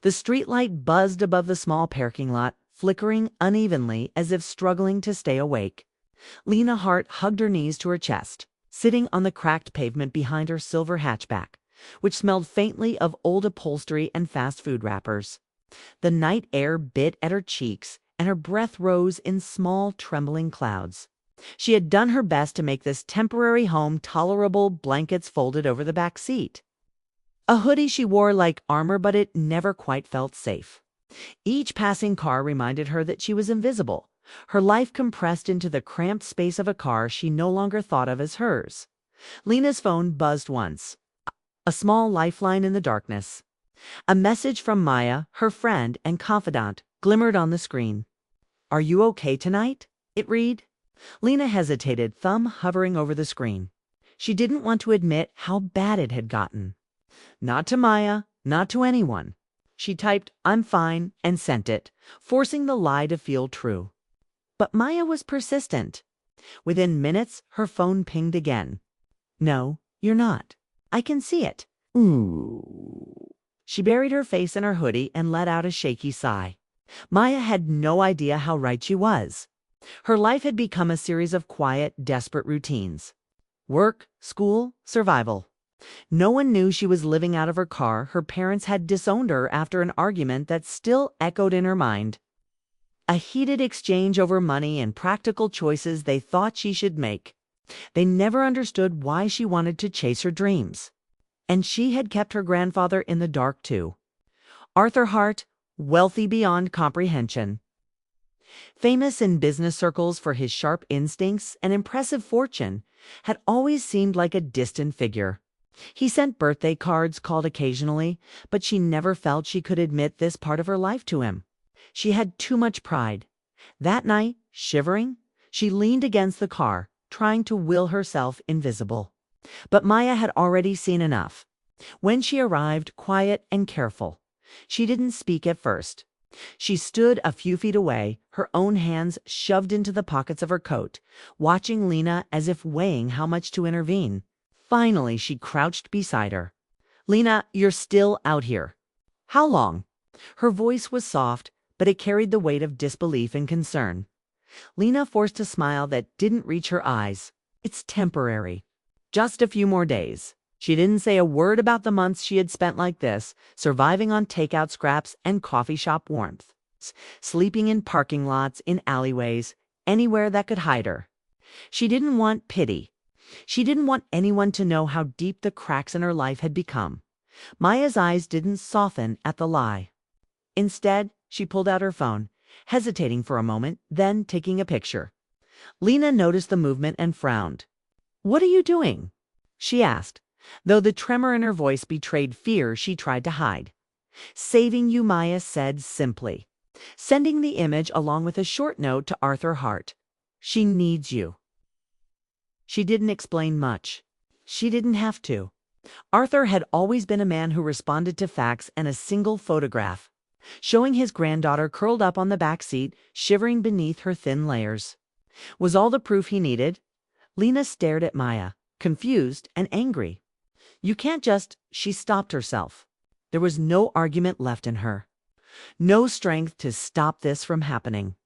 The streetlight buzzed above the small parking lot, flickering unevenly as if struggling to stay awake. Lena Hart hugged her knees to her chest, sitting on the cracked pavement behind her silver hatchback, which smelled faintly of old upholstery and fast food wrappers. The night air bit at her cheeks, and her breath rose in small, trembling clouds. She had done her best to make this temporary home tolerable, blankets folded over the back seat. A hoodie she wore like armor, but it never quite felt safe. Each passing car reminded her that she was invisible, her life compressed into the cramped space of a car she no longer thought of as hers. Lena's phone buzzed once, a small lifeline in the darkness. A message from Maya, her friend and confidant, glimmered on the screen. "Are you okay tonight?" it read. Lena hesitated, thumb hovering over the screen. She didn't want to admit how bad it had gotten. Not to Maya, not to anyone. She typed, "I'm fine," and sent it, forcing the lie to feel true. But Maya was persistent. Within minutes, her phone pinged again. "No, you're not. I can see it." Ooh. She buried her face in her hoodie and let out a shaky sigh. Maya had no idea how right she was. Her life had become a series of quiet, desperate routines. Work, school, survival. No one knew she was living out of her car. Her parents had disowned her after an argument that still echoed in her mind. A heated exchange over money and practical choices they thought she should make. They never understood why she wanted to chase her dreams. And she had kept her grandfather in the dark too. Arthur Hart, wealthy beyond comprehension. Famous in business circles for his sharp instincts and impressive fortune, had always seemed like a distant figure. He sent birthday cards, called occasionally, but she never felt she could admit this part of her life to him. She had too much pride. That night, shivering, she leaned against the car, trying to will herself invisible. But Maya had already seen enough. When she arrived, quiet and careful, she didn't speak at first. She stood a few feet away, her own hands shoved into the pockets of her coat, watching Lena as if weighing how much to intervene. Finally, she crouched beside her. "Lena, you're still out here. How long?" Her voice was soft, but it carried the weight of disbelief and concern. Lena forced a smile that didn't reach her eyes. "It's temporary. Just a few more days." She didn't say a word about the months she had spent like this, surviving on takeout scraps and coffee shop warmth, sleeping in parking lots, in alleyways, anywhere that could hide her. She didn't want pity. She didn't want anyone to know how deep the cracks in her life had become. Maya's eyes didn't soften at the lie. Instead, she pulled out her phone, hesitating for a moment, then taking a picture. Lena noticed the movement and frowned. "What are you doing?" she asked, though the tremor in her voice betrayed fear she tried to hide. "Saving you," Maya said simply, sending the image along with a short note to Arthur Hart. "She needs you." She didn't explain much. She didn't have to. Arthur had always been a man who responded to facts and a single photograph, showing his granddaughter curled up on the back seat, shivering beneath her thin layers. Was all the proof he needed? Lena stared at Maya, confused and angry. "You can't just—" She stopped herself. There was no argument left in her. No strength to stop this from happening.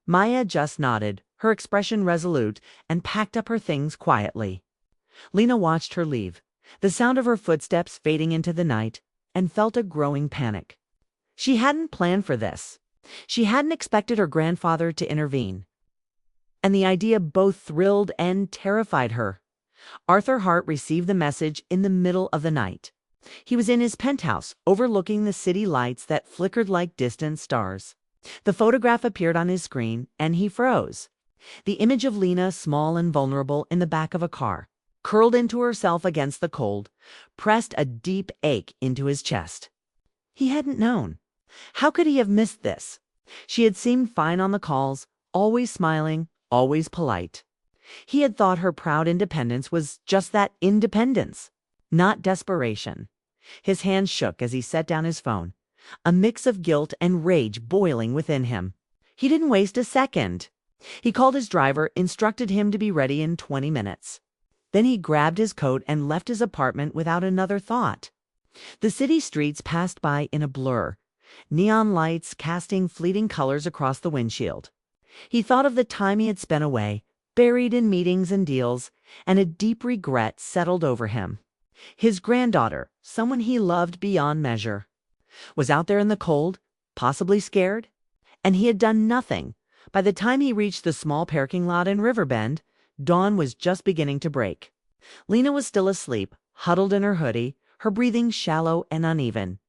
Maya just nodded, her expression resolute, and packed up her things quietly. Lena watched her leave, the sound of her footsteps fading into the night, and felt a growing panic. She hadn't planned for this. She hadn't expected her grandfather to intervene. And the idea both thrilled and terrified her. Arthur Hart received the message in the middle of the night. He was in his penthouse, overlooking the city lights that flickered like distant stars. The photograph appeared on his screen, and he froze. The image of Lena, small and vulnerable, in the back of a car, curled into herself against the cold, pressed a deep ache into his chest. He hadn't known. How could he have missed this? She had seemed fine on the calls, always smiling, always polite. He had thought her proud independence was just that, independence, not desperation. His hands shook as he set down his phone, a mix of guilt and rage boiling within him. He didn't waste a second. He called his driver, instructed him to be ready in 20 minutes. Then he grabbed his coat and left his apartment without another thought. The city streets passed by in a blur. neon lights casting fleeting colors across the windshield. He thought of the time he had spent away, buried in meetings and deals, and a deep regret settled over him. His granddaughter, someone he loved beyond measure, was out there in the cold, possibly scared, and he had done nothing. By the time he reached the small parking lot in Riverbend, dawn was just beginning to break. Lena was still asleep, huddled in her hoodie, her breathing shallow and uneven.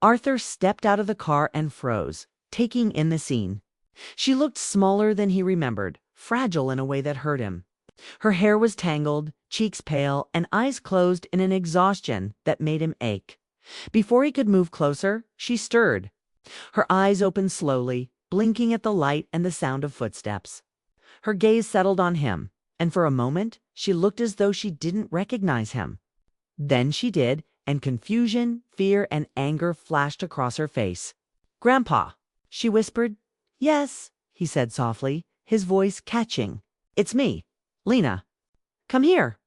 Arthur stepped out of the car and froze, taking in the scene. She looked smaller than he remembered, fragile in a way that hurt him. Her hair was tangled, cheeks pale, and eyes closed in an exhaustion that made him ache. Before he could move closer, she stirred. Her eyes opened slowly, blinking at the light and the sound of footsteps. Her gaze settled on him, and for a moment, she looked as though she didn't recognize him. Then she did, and confusion, fear, and anger flashed across her face. "Grandpa," she whispered. "Yes," he said softly, his voice catching. "It's me, Lena. Come here."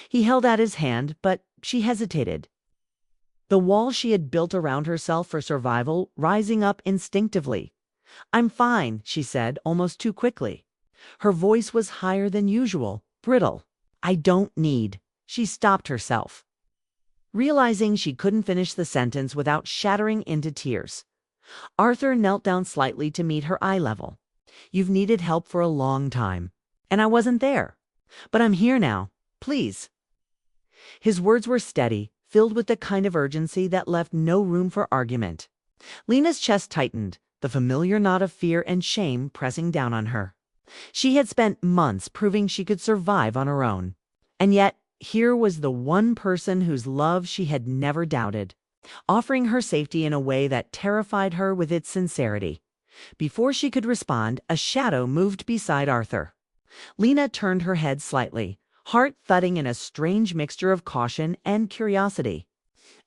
He held out his hand, but she hesitated. The wall she had built around herself for survival rising up instinctively. "I'm fine," she said, almost too quickly. Her voice was higher than usual, brittle. "I don't need." She stopped herself, realizing she couldn't finish the sentence without shattering into tears. Arthur knelt down slightly to meet her eye level. "You've needed help for a long time, and I wasn't there. But I'm here now. Please." His words were steady, filled with the kind of urgency that left no room for argument. Lena's chest tightened, the familiar knot of fear and shame pressing down on her. She had spent months proving she could survive on her own. And yet, here was the one person whose love she had never doubted, offering her safety in a way that terrified her with its sincerity. Before she could respond, a shadow moved beside Arthur. Lena turned her head slightly, heart thudding in a strange mixture of caution and curiosity.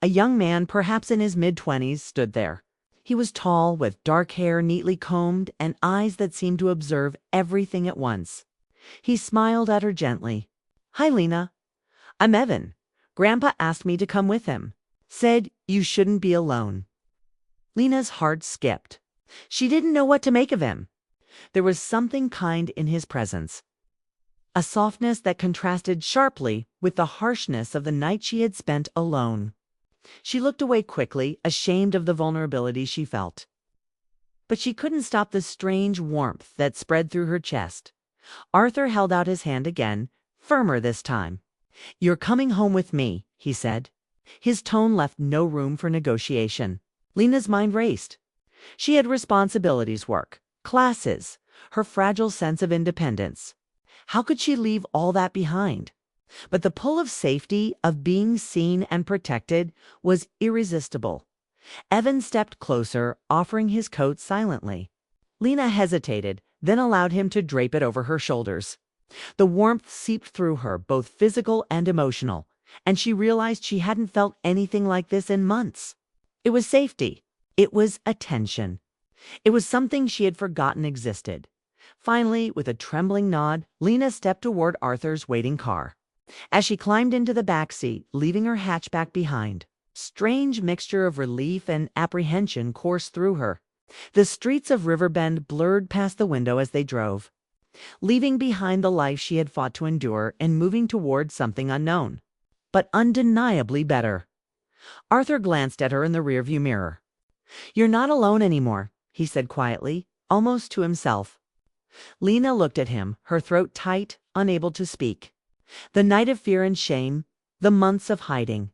A young man, perhaps in his mid-20s, stood there. He was tall, with dark hair neatly combed and eyes that seemed to observe everything at once. He smiled at her gently. "Hi, Lena. I'm Evan. Grandpa asked me to come with him. Said you shouldn't be alone." Lena's heart skipped. She didn't know what to make of him. There was something kind in his presence, a softness that contrasted sharply with the harshness of the night she had spent alone. She looked away quickly, ashamed of the vulnerability she felt. But she couldn't stop the strange warmth that spread through her chest. Arthur held out his hand again, firmer this time. "You're coming home with me," he said. His tone left no room for negotiation. Lena's mind raced. She had responsibilities, work, classes, her fragile sense of independence. How could she leave all that behind? But the pull of safety, of being seen and protected, was irresistible. Evan stepped closer, offering his coat silently. Lena hesitated, then allowed him to drape it over her shoulders. The warmth seeped through her, both physical and emotional, and she realized she hadn't felt anything like this in months. It was safety. It was attention. It was something she had forgotten existed. Finally, with a trembling nod, Lena stepped toward Arthur's waiting car. As she climbed into the back seat, leaving her hatchback behind, strange mixture of relief and apprehension coursed through her. The streets of Riverbend blurred past the window as they drove, leaving behind the life she had fought to endure and moving toward something unknown, but undeniably better. Arthur glanced at her in the rearview mirror. "You're not alone anymore," he said quietly, almost to himself. Lena looked at him, her throat tight, unable to speak. The night of fear and shame, the months of hiding,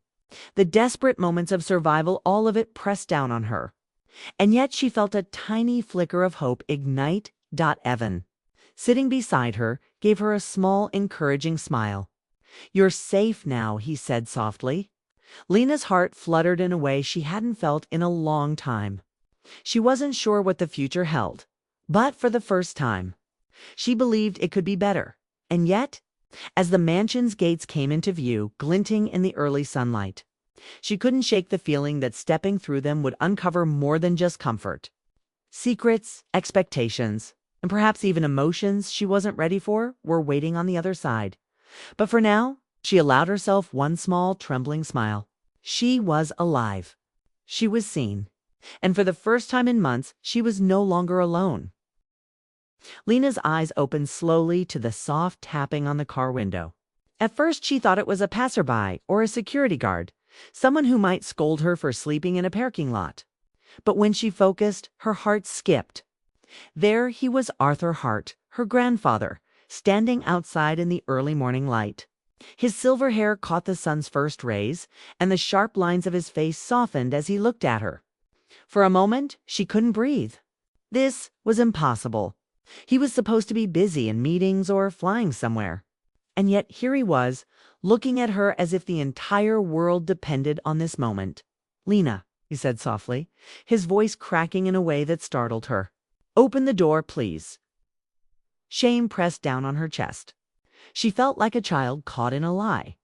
the desperate moments of survival, all of it pressed down on her. And yet she felt a tiny flicker of hope ignite. Evan, sitting beside her, gave her a small, encouraging smile. "You're safe now," he said softly. Lena's heart fluttered in a way she hadn't felt in a long time. She wasn't sure what the future held, but for the first time, she believed it could be better. And yet, as the mansion's gates came into view, glinting in the early sunlight, she couldn't shake the feeling that stepping through them would uncover more than just comfort. Secrets, expectations, and perhaps even emotions she wasn't ready for were waiting on the other side. But for now, she allowed herself one small, trembling smile. She was alive. She was seen. And for the first time in months, she was no longer alone. Lena's eyes opened slowly to the soft tapping on the car window. At first, she thought it was a passerby or a security guard, someone who might scold her for sleeping in a parking lot. But when she focused, her heart skipped. There he was, Arthur Hart, her grandfather, standing outside in the early morning light. His silver hair caught the sun's first rays, and the sharp lines of his face softened as he looked at her. For a moment, she couldn't breathe. This was impossible. He was supposed to be busy in meetings or flying somewhere. And yet here he was, looking at her as if the entire world depended on this moment. "Lena," he said softly, his voice cracking in a way that startled her. "Open the door, please." Shame pressed down on her chest. She felt like a child caught in a lie.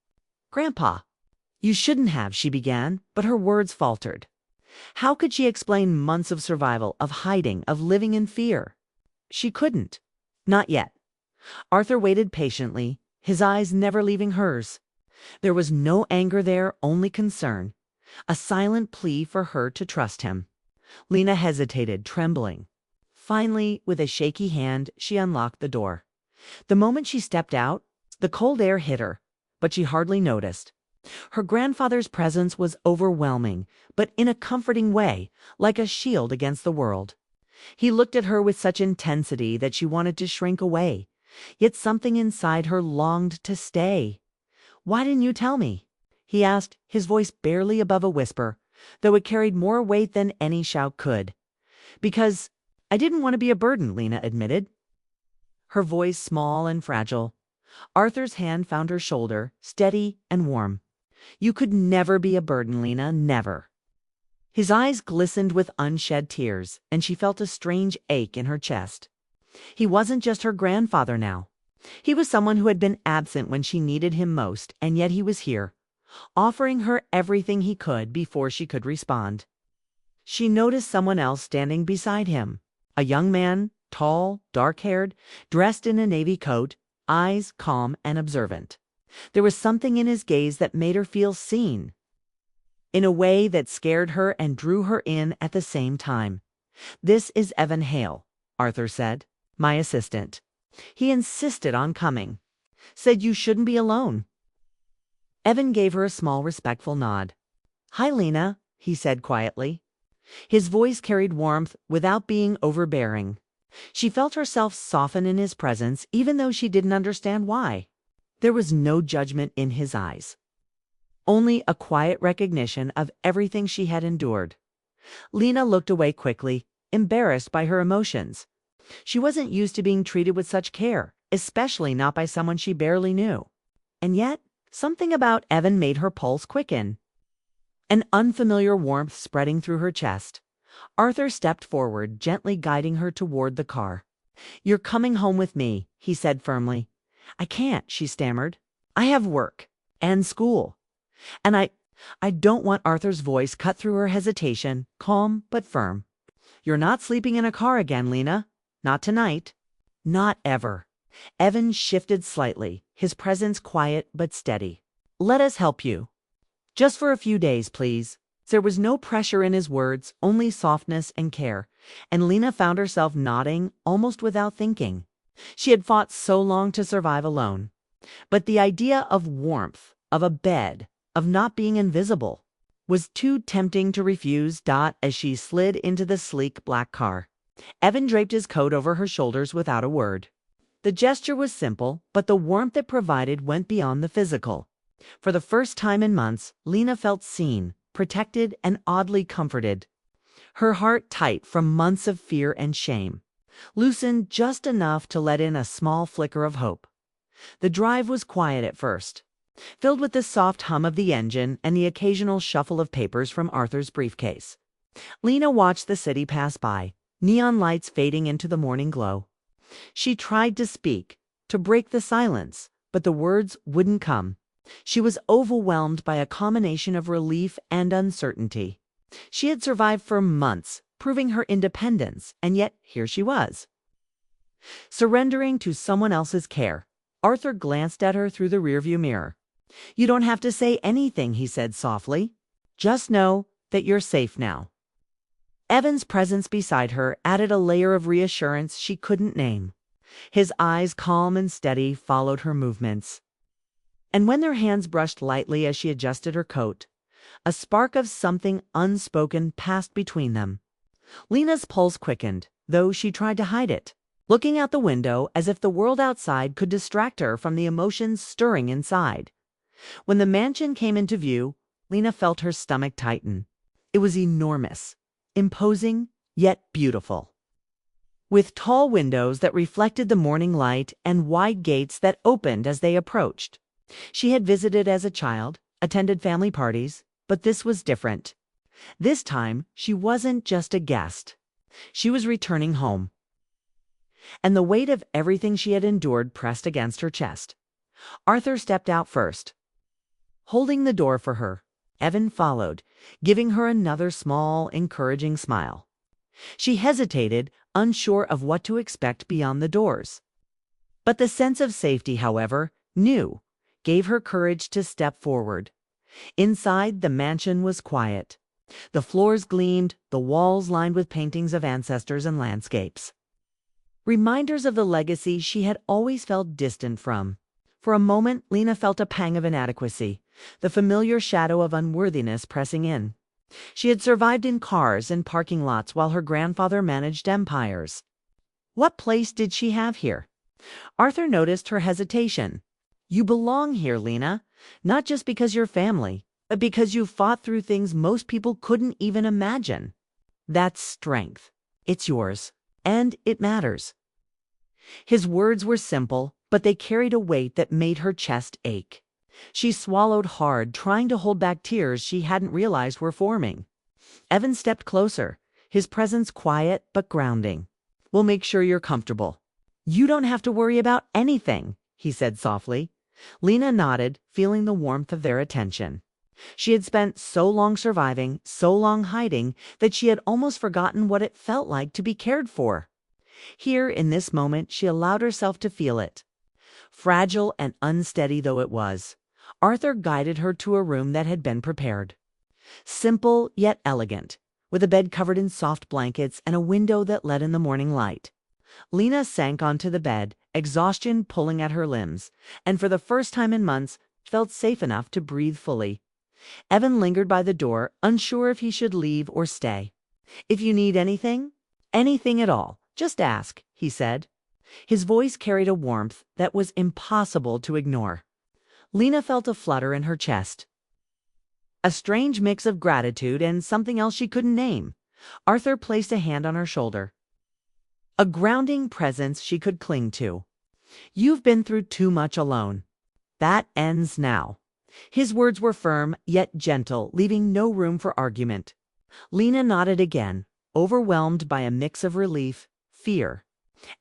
"Grandpa, you shouldn't have," she began, but her words faltered. How could she explain months of survival, of hiding, of living in fear? She couldn't. Not yet. Arthur waited patiently, his eyes never leaving hers. There was no anger there, only concern. A silent plea for her to trust him. Lena hesitated, trembling. Finally, with a shaky hand, she unlocked the door. The moment she stepped out, the cold air hit her, but she hardly noticed. Her grandfather's presence was overwhelming, but in a comforting way, like a shield against the world. He looked at her with such intensity that she wanted to shrink away, yet something inside her longed to stay. "Why didn't you tell me?" he asked, his voice barely above a whisper, though it carried more weight than any shout could. "Because I didn't want to be a burden," Lena admitted, her voice small and fragile. Arthur's hand found her shoulder, steady and warm. "You could never be a burden, Lena, never." His eyes glistened with unshed tears, and she felt a strange ache in her chest. He wasn't just her grandfather now. He was someone who had been absent when she needed him most, and yet he was here, offering her everything he could before she could respond. She noticed someone else standing beside him, a young man, tall, dark-haired, dressed in a navy coat, eyes calm and observant. There was something in his gaze that made her feel seen, in a way that scared her and drew her in at the same time. "This is Evan Hale," Arthur said, "my assistant. He insisted on coming. Said you shouldn't be alone." Evan gave her a small, respectful nod. "Hi, Lena," he said quietly. His voice carried warmth without being overbearing. She felt herself soften in his presence, even though she didn't understand why. There was no judgment in his eyes, only a quiet recognition of everything she had endured. Lena looked away quickly, embarrassed by her emotions. She wasn't used to being treated with such care, especially not by someone she barely knew. And yet, something about Evan made her pulse quicken, an unfamiliar warmth spreading through her chest. Arthur stepped forward, gently guiding her toward the car. "You're coming home with me," he said firmly. "I can't," she stammered. "I have work and school. And I don't want." Arthur's voice cut through her hesitation, calm but firm. "You're not sleeping in a car again, Lena. Not tonight. Not ever." Evan shifted slightly, his presence quiet but steady. "Let us help you. Just for a few days, please." There was no pressure in his words, only softness and care, and Lena found herself nodding almost without thinking. She had fought so long to survive alone. But the idea of warmth, of a bed, of not being invisible, was too tempting to refuse. As she slid into the sleek black car, Evan draped his coat over her shoulders without a word. The gesture was simple, but the warmth it provided went beyond the physical. For the first time in months, Lena felt seen, protected, and oddly comforted. Her heart, tight from months of fear and shame, loosened just enough to let in a small flicker of hope. The drive was quiet at first, filled with the soft hum of the engine and the occasional shuffle of papers from Arthur's briefcase. Lena watched the city pass by, neon lights fading into the morning glow. She tried to speak, to break the silence, but the words wouldn't come. She was overwhelmed by a combination of relief and uncertainty. She had survived for months, proving her independence, and yet here she was, surrendering to someone else's care. Arthur glanced at her through the rearview mirror. "You don't have to say anything," he said softly. "Just know that you're safe now." Evan's presence beside her added a layer of reassurance she couldn't name. His eyes, calm and steady, followed her movements. And when their hands brushed lightly as she adjusted her coat, a spark of something unspoken passed between them. Lena's pulse quickened, though she tried to hide it, looking out the window as if the world outside could distract her from the emotions stirring inside. When the mansion came into view, Lena felt her stomach tighten. It was enormous, imposing, yet beautiful, with tall windows that reflected the morning light and wide gates that opened as they approached. She had visited as a child, attended family parties, but this was different. This time, she wasn't just a guest. She was returning home. And the weight of everything she had endured pressed against her chest. Arthur stepped out first, holding the door for her. Evan followed, giving her another small, encouraging smile. She hesitated, unsure of what to expect beyond the doors. But the sense of safety, however, new, gave her courage to step forward. Inside, the mansion was quiet. The floors gleamed, the walls lined with paintings of ancestors and landscapes, reminders of the legacy she had always felt distant from. For a moment, Lena felt a pang of inadequacy, the familiar shadow of unworthiness pressing in. She had survived in cars and parking lots while her grandfather managed empires. What place did she have here? Arthur noticed her hesitation. You belong here, Lena, not just because you're family, but because you fought through things most people couldn't even imagine. That's strength. It's yours, and it matters. His words were simple, but they carried a weight that made her chest ache. She swallowed hard, trying to hold back tears she hadn't realized were forming. Evan stepped closer, his presence quiet but grounding. We'll make sure you're comfortable. You don't have to worry about anything, he said softly. Lena nodded, feeling the warmth of their attention. She had spent so long surviving, so long hiding, that she had almost forgotten what it felt like to be cared for. Here, in this moment, she allowed herself to feel it. Fragile and unsteady though it was, Arthur guided her to a room that had been prepared. Simple yet elegant, with a bed covered in soft blankets and a window that let in the morning light. Lena sank onto the bed, exhaustion pulling at her limbs, and for the first time in months felt safe enough to breathe fully. Evan lingered by the door, unsure if he should leave or stay. If you need anything at all, just ask, he said. His voice carried a warmth that was impossible to ignore. Lena felt a flutter in her chest, a strange mix of gratitude and something else she couldn't name. Arthur placed a hand on her shoulder, a grounding presence she could cling to. You've been through too much alone. That ends now. His words were firm, yet gentle, leaving no room for argument. Lena nodded again, overwhelmed by a mix of relief, fear,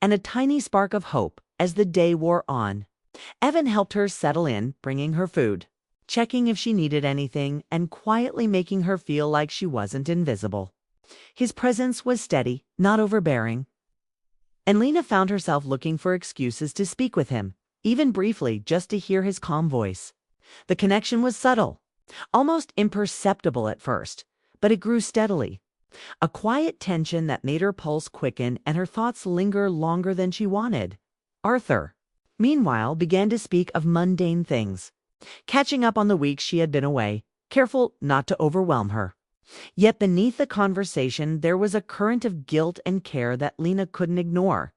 and a tiny spark of hope as the day wore on. Evan helped her settle in, bringing her food, checking if she needed anything, and quietly making her feel like she wasn't invisible. His presence was steady, not overbearing, and Lena found herself looking for excuses to speak with him, even briefly, just to hear his calm voice. The connection was subtle, almost imperceptible at first, but it grew steadily. A quiet tension that made her pulse quicken and her thoughts linger longer than she wanted. Arthur, meanwhile, began to speak of mundane things, catching up on the weeks she had been away, careful not to overwhelm her. Yet beneath the conversation there was a current of guilt and care that Lena couldn't ignore.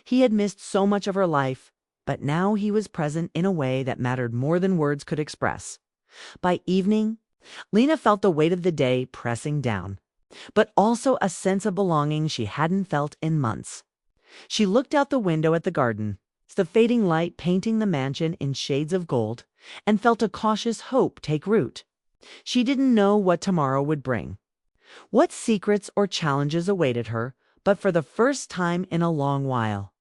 He had missed so much of her life, but now he was present in a way that mattered more than words could express. By evening, Lena felt the weight of the day pressing down, but also a sense of belonging she hadn't felt in months. She looked out the window at the garden, the fading light painting the mansion in shades of gold, and felt a cautious hope take root. She didn't know what tomorrow would bring, what secrets or challenges awaited her, but for the first time in a long while,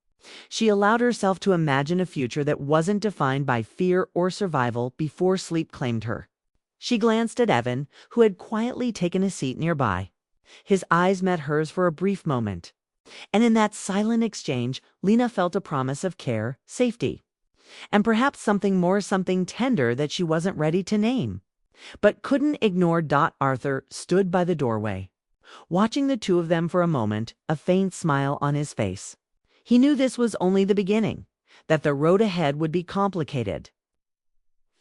she allowed herself to imagine a future that wasn't defined by fear or survival before sleep claimed her. She glanced at Evan, who had quietly taken a seat nearby. His eyes met hers for a brief moment, and in that silent exchange, Lena felt a promise of care, safety, and perhaps something tender that she wasn't ready to name, but couldn't ignore. Arthur stood by the doorway, watching the two of them for a moment, a faint smile on his face. He knew this was only the beginning, that the road ahead would be complicated,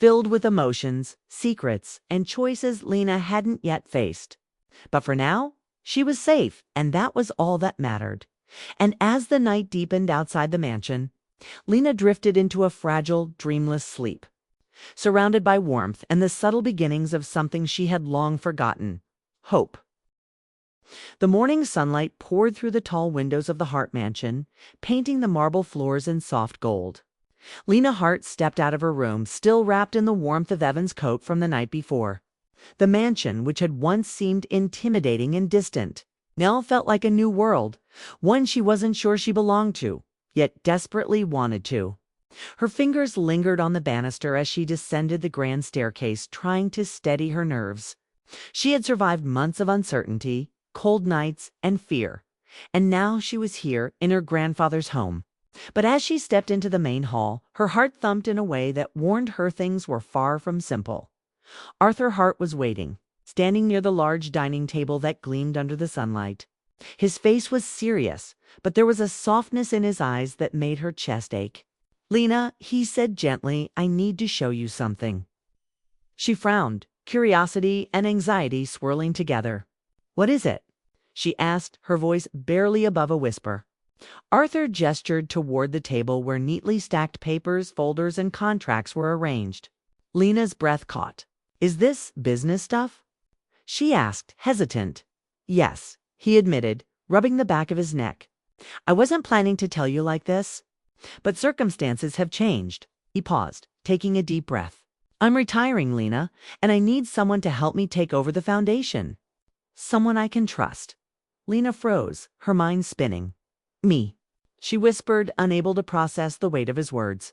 filled with emotions, secrets, and choices Lena hadn't yet faced. But for now, she was safe, and that was all that mattered. And as the night deepened outside the mansion, Lena drifted into a fragile, dreamless sleep, surrounded by warmth and the subtle beginnings of something she had long forgotten: hope. The morning sunlight poured through the tall windows of the Hart mansion, painting the marble floors in soft gold. Lena Hart stepped out of her room, still wrapped in the warmth of Evan's coat from the night before. The mansion, which had once seemed intimidating and distant, now felt like a new world, one she wasn't sure she belonged to, yet desperately wanted to. Her fingers lingered on the banister as she descended the grand staircase, trying to steady her nerves. She had survived months of uncertainty, cold nights, and fear, and now she was here in her grandfather's home. But as she stepped into the main hall, her heart thumped in a way that warned her things were far from simple. Arthur Hart was waiting, standing near the large dining table that gleamed under the sunlight. His face was serious, but there was a softness in his eyes that made her chest ache. "Lena," he said gently, "I need to show you something." She frowned, curiosity and anxiety swirling together. "What is it?" she asked, her voice barely above a whisper. Arthur gestured toward the table where neatly stacked papers, folders, and contracts were arranged. Lena's breath caught. "Is this business stuff?" she asked, hesitant. "Yes," he admitted, rubbing the back of his neck. "I wasn't planning to tell you like this, but circumstances have changed." He paused, taking a deep breath. "I'm retiring, Lena, and I need someone to help me take over the foundation. Someone I can trust." Lena froze, her mind spinning. "Me," she whispered, unable to process the weight of his words.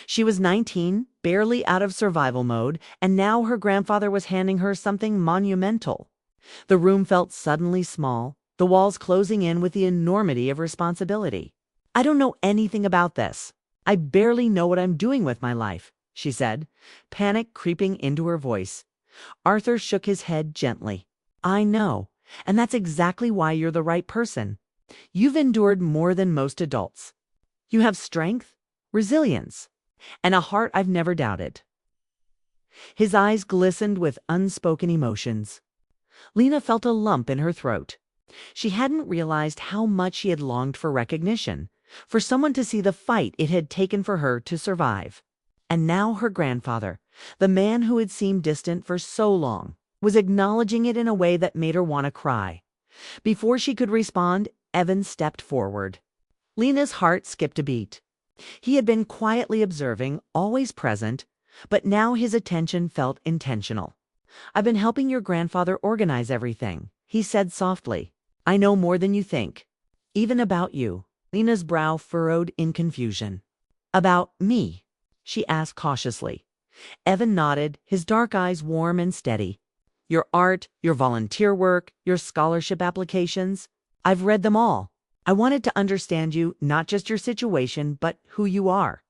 She was 19, barely out of survival mode, and now her grandfather was handing her something monumental. The room felt suddenly small, the walls closing in with the enormity of responsibility. "I don't know anything about this. I barely know what I'm doing with my life," she said, panic creeping into her voice. Arthur shook his head gently. "I know, and that's exactly why you're the right person. You've endured more than most adults. You have strength, resilience, and a heart I've never doubted." His eyes glistened with unspoken emotions. Lena felt a lump in her throat. She hadn't realized how much she had longed for recognition, for someone to see the fight it had taken for her to survive. And now her grandfather, the man who had seemed distant for so long, was acknowledging it in a way that made her want to cry. Before she could respond, Evan stepped forward. Lena's heart skipped a beat. He had been quietly observing, always present, but now his attention felt intentional. "I've been helping your grandfather organize everything," he said softly. "I know more than you think. Even about you." Lena's brow furrowed in confusion. "About me?" she asked cautiously. Evan nodded, his dark eyes warm and steady. "Your art, your volunteer work, your scholarship applications. I've read them all. I wanted to understand you, not just your situation, but who you are."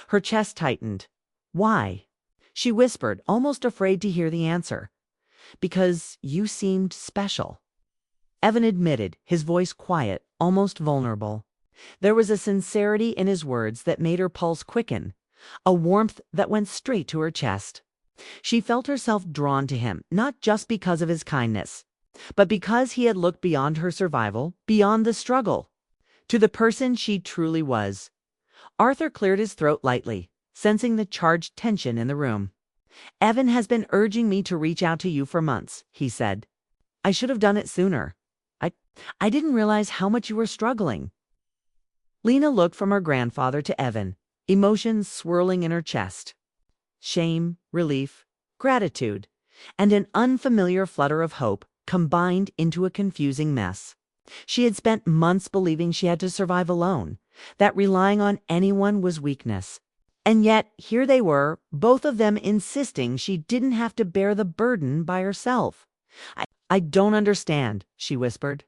Her chest tightened. "Why?" she whispered, almost afraid to hear the answer. "Because you seemed special." Evan admitted, his voice quiet, almost vulnerable. There was a sincerity in his words that made her pulse quicken, a warmth that went straight to her chest. She felt herself drawn to him, not just because of his kindness, but because he had looked beyond her survival, beyond the struggle, to the person she truly was. Arthur cleared his throat lightly, sensing the charged tension in the room. "Evan has been urging me to reach out to you for months," he said. "I should have done it sooner. I didn't realize how much you were struggling." Lena looked from her grandfather to Evan, emotions swirling in her chest. Shame, relief, gratitude, and an unfamiliar flutter of hope combined into a confusing mess. She had spent months believing she had to survive alone, that relying on anyone was weakness. And yet, here they were, both of them insisting she didn't have to bear the burden by herself. I don't understand," she whispered.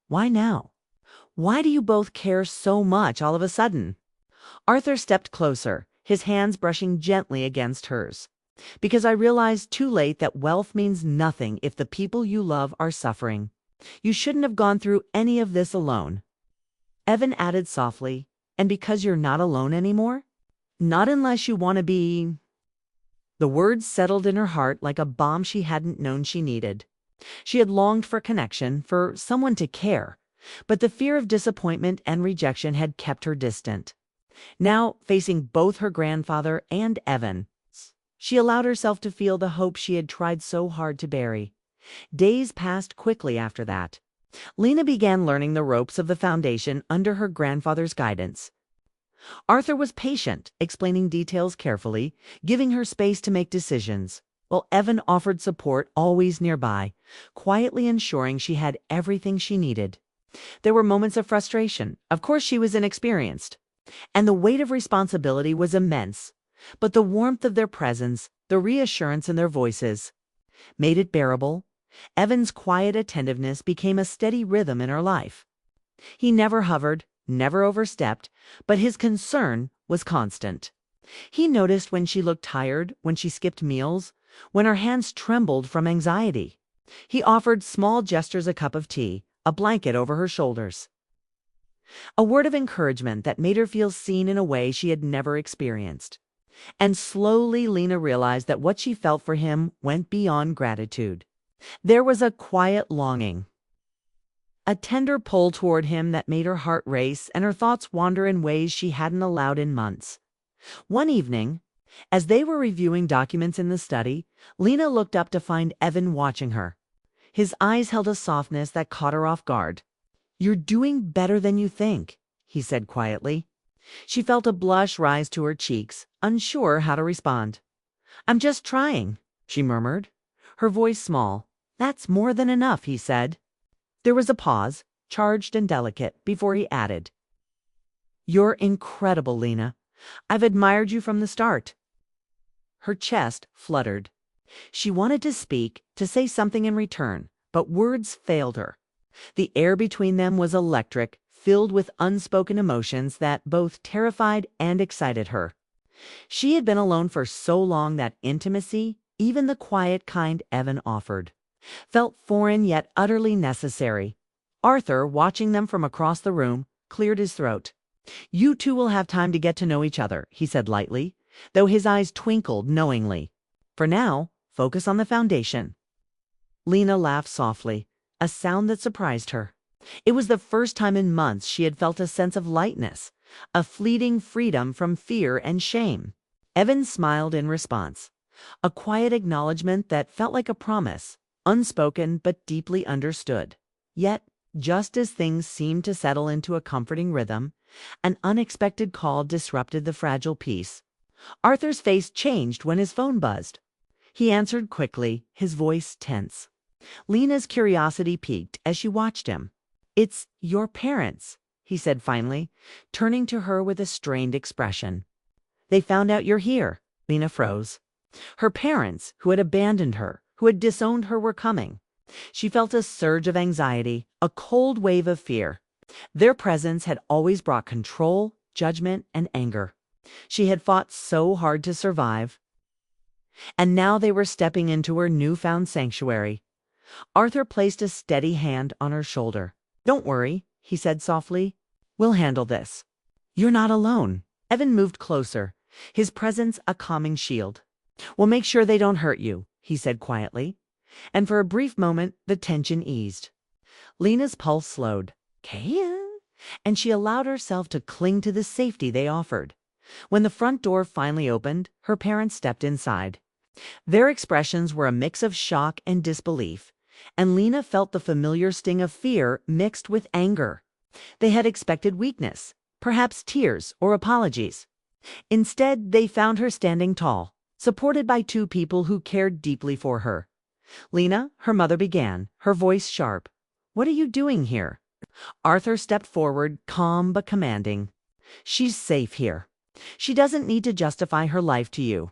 "Why now? Why do you both care so much all of a sudden?" Arthur stepped closer, his hands brushing gently against hers. "Because I realized too late that wealth means nothing if the people you love are suffering. You shouldn't have gone through any of this alone. Evan added softly, and because you're not alone anymore? Not unless you want to be. The words settled in her heart like a balm she hadn't known she needed. She had longed for connection, for someone to care, but the fear of disappointment and rejection had kept her distant. Now, facing both her grandfather and Evan, she allowed herself to feel the hope she had tried so hard to bury. Days passed quickly after that. Lena began learning the ropes of the foundation under her grandfather's guidance. Arthur was patient, explaining details carefully, giving her space to make decisions, while Evan offered support always nearby, quietly ensuring she had everything she needed. There were moments of frustration. Of course, she was inexperienced, and the weight of responsibility was immense. But the warmth of their presence, the reassurance in their voices, made it bearable. Evan's quiet attentiveness became a steady rhythm in her life. He never hovered, never overstepped, but his concern was constant. He noticed when she looked tired, when she skipped meals, when her hands trembled from anxiety. He offered small gestures, a cup of tea, a blanket over her shoulders. A word of encouragement that made her feel seen in a way she had never experienced. And slowly Lena realized that what she felt for him went beyond gratitude. There was a quiet longing, a tender pull toward him that made her heart race and her thoughts wander in ways she hadn't allowed in months. One evening, as they were reviewing documents in the study, Lena looked up to find Evan watching her. His eyes held a softness that caught her off guard. "You're doing better than you think," he said quietly. She felt a blush rise to her cheeks, unsure how to respond. "I'm just trying," she murmured, her voice small. "That's more than enough," he said. There was a pause, charged and delicate, before he added, "You're incredible, Lena. I've admired you from the start." Her chest fluttered. She wanted to speak, to say something in return, but words failed her. The air between them was electric, filled with unspoken emotions that both terrified and excited her. She had been alone for so long that intimacy, even the quiet kind Evan offered, felt foreign yet utterly necessary. Arthur, watching them from across the room, cleared his throat. "You two will have time to get to know each other," he said lightly, though his eyes twinkled knowingly. "For now, focus on the foundation." Lena laughed softly, a sound that surprised her. It was the first time in months she had felt a sense of lightness, a fleeting freedom from fear and shame. Evan smiled in response, a quiet acknowledgement that felt like a promise, unspoken but deeply understood. Yet, just as things seemed to settle into a comforting rhythm, an unexpected call disrupted the fragile peace. Arthur's face changed when his phone buzzed. He answered quickly, his voice tense. Lena's curiosity piqued as she watched him. "It's your parents," he said finally, turning to her with a strained expression. "They found out you're here." Lena froze. Her parents, who had abandoned her, who had disowned her, were coming. She felt a surge of anxiety, a cold wave of fear. Their presence had always brought control, judgment, and anger. She had fought so hard to survive. And now they were stepping into her newfound sanctuary. Arthur placed a steady hand on her shoulder. "Don't worry," he said softly. "We'll handle this. You're not alone." Evan moved closer, his presence a calming shield. "We'll make sure they don't hurt you," he said quietly. And for a brief moment, the tension eased. Lena's pulse slowed. "Okay?" And she allowed herself to cling to the safety they offered. When the front door finally opened, her parents stepped inside. Their expressions were a mix of shock and disbelief, and Lena felt the familiar sting of fear mixed with anger. They had expected weakness, perhaps tears or apologies. Instead, they found her standing tall, supported by two people who cared deeply for her. "Lena," her mother began, her voice sharp, "what are you doing here?" Arthur stepped forward, calm but commanding. "She's safe here. She doesn't need to justify her life to you."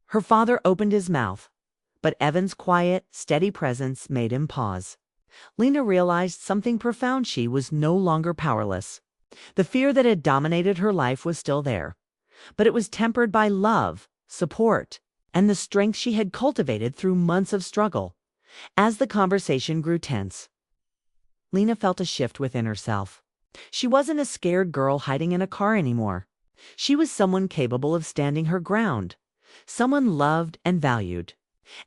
Her father opened his mouth, but Evan's quiet, steady presence made him pause. Lena realized something profound. She was no longer powerless. The fear that had dominated her life was still there, but it was tempered by love, support, and the strength she had cultivated through months of struggle. As the conversation grew tense, Lena felt a shift within herself. She wasn't a scared girl hiding in a car anymore. She was someone capable of standing her ground, someone loved and valued,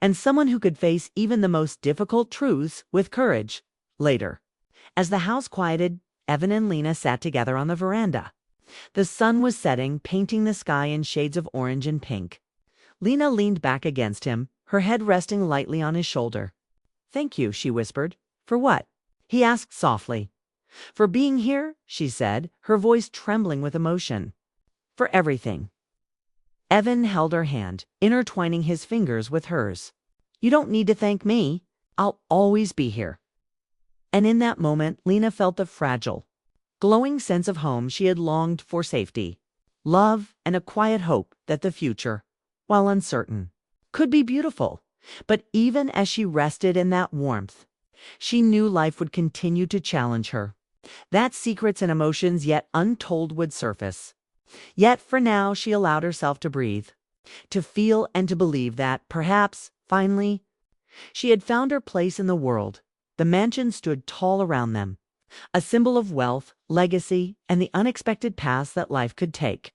and someone who could face even the most difficult truths with courage. Later, as the house quieted, Evan and Lena sat together on the veranda. The sun was setting, painting the sky in shades of orange and pink. Lena leaned back against him, her head resting lightly on his shoulder. "Thank you," she whispered. "For what?" he asked softly. "For being here," she said, her voice trembling with emotion. "For everything." Evan held her hand, intertwining his fingers with hers. "You don't need to thank me. I'll always be here." And in that moment, Lena felt the fragile, glowing sense of home she had longed for: safety, love, and a quiet hope that the future, while uncertain, could be beautiful. But even as she rested in that warmth, she knew life would continue to challenge her, that secrets and emotions yet untold would surface. Yet for now she allowed herself to breathe, to feel and to believe that, perhaps, finally, she had found her place in the world. The mansion stood tall around them, a symbol of wealth, legacy, and the unexpected paths that life could take.